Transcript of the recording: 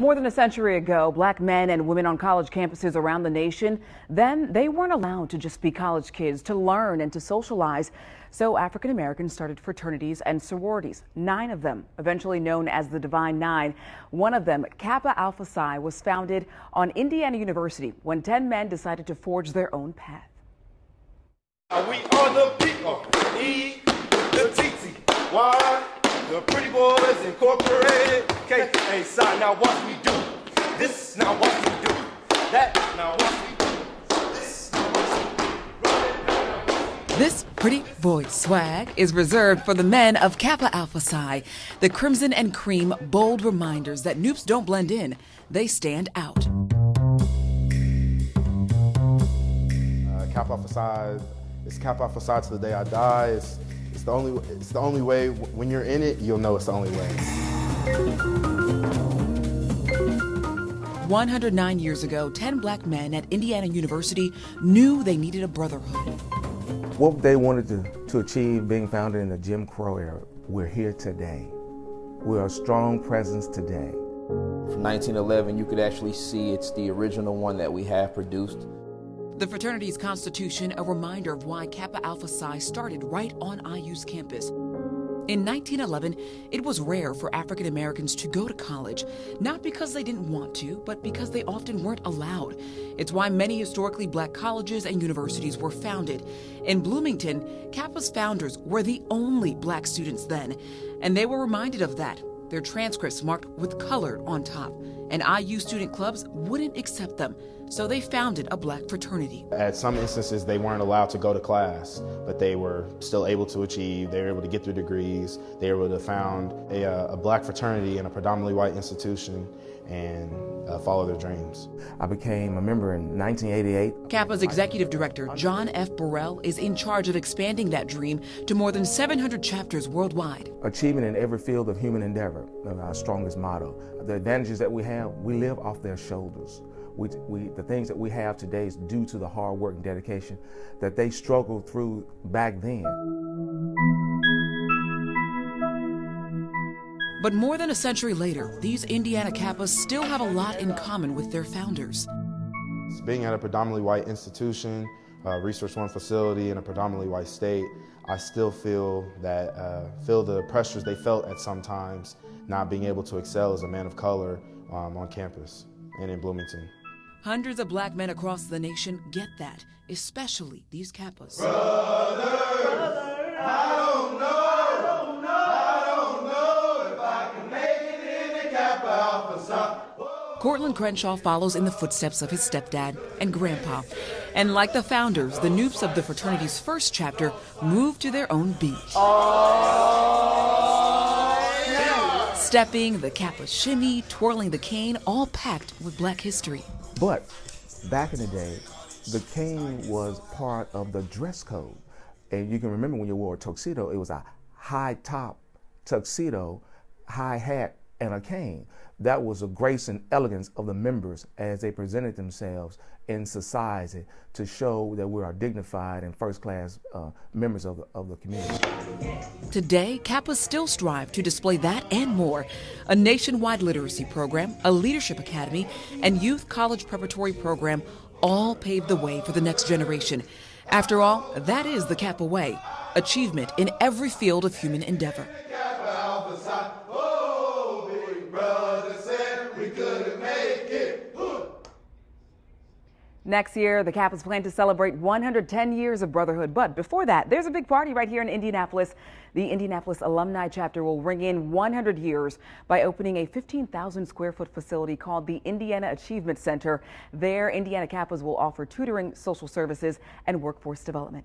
More than a century ago, black men and women on college campuses around the nation, then they weren't allowed to just be college kids, to learn and to socialize. So African Americans started fraternities and sororities, 9 of them, eventually known as the Divine Nine. One of them, Kappa Alpha Psi, was founded on Indiana University when 10 men decided to forge their own path. We are the people, E, the TT, Y, the Pretty Boys Incorporated, K.A. Psi. Now what we do, this, now what we do, that, now what we do, this, now what we do. This pretty boy swag is reserved for the men of Kappa Alpha Psi, the crimson and cream, bold reminders that noobs don't blend in, they stand out. Kappa Alpha Psi, it's Kappa Alpha Psi to the day I die. It's the only way. When you're in it, you'll know it's the only way. 109 years ago, 10 black men at Indiana University knew they needed a brotherhood. What they wanted to achieve being founded in the Jim Crow era, we're here today. We're a strong presence today. From 1911, you could actually see it's the original one that we have produced. The fraternity's constitution, a reminder of why Kappa Alpha Psi started right on IU's campus. In 1911, it was rare for African Americans to go to college, not because they didn't want to, but because they often weren't allowed. It's why many historically black colleges and universities were founded. In Bloomington, Kappa's founders were the only black students then, and they were reminded of that. Their transcripts marked with color on top, and IU student clubs wouldn't accept them, so they founded a black fraternity. At some instances, they weren't allowed to go to class, but they were still able to achieve. They were able to get their degrees. They were able to found a black fraternity in a predominantly white institution and follow their dreams. I became a member in 1988. Kappa's executive director, John F. Burrell, is in charge of expanding that dream to more than 700 chapters worldwide. Achievement in every field of human endeavor, our strongest motto. The advantages that we have, we live off their shoulders. The things that we have today is due to the hard work and dedication that they struggled through back then. But more than a century later, these Indiana Kappas still have a lot in common with their founders. Being at a predominantly white institution, a Research One facility in a predominantly white state, I still feel the pressures they felt at some times, not being able to excel as a man of color on campus and in Bloomington. Hundreds of black men across the nation get that, especially these Kappas. Brother, I don't know if I can make it in the Kappa Alpha Psi. Cortland Crenshaw follows in the footsteps of his stepdad and grandpa. And like the founders, the noobs of the fraternity's first chapter moved to their own beat. Stepping, the Kappa shimmy, twirling the cane, all packed with black history. But back in the day, the cane was part of the dress code. And you can remember when you wore a tuxedo, it was a high top tuxedo, high hat, and a cane. That was the grace and elegance of the members as they presented themselves in society to show that we are dignified and first-class members of the community. Today, Kappas still strive to display that and more. A nationwide literacy program, a leadership academy, and youth college preparatory program all pave the way for the next generation. After all, that is the Kappa way, achievement in every field of human endeavor. Next year, the Kappas plan to celebrate 110 years of brotherhood. But before that, there's a big party right here in Indianapolis. The Indianapolis Alumni Chapter will ring in 100 years by opening a 15,000 square foot facility called the Indiana Achievement Center. There, Indiana Kappas will offer tutoring, social services, and workforce development.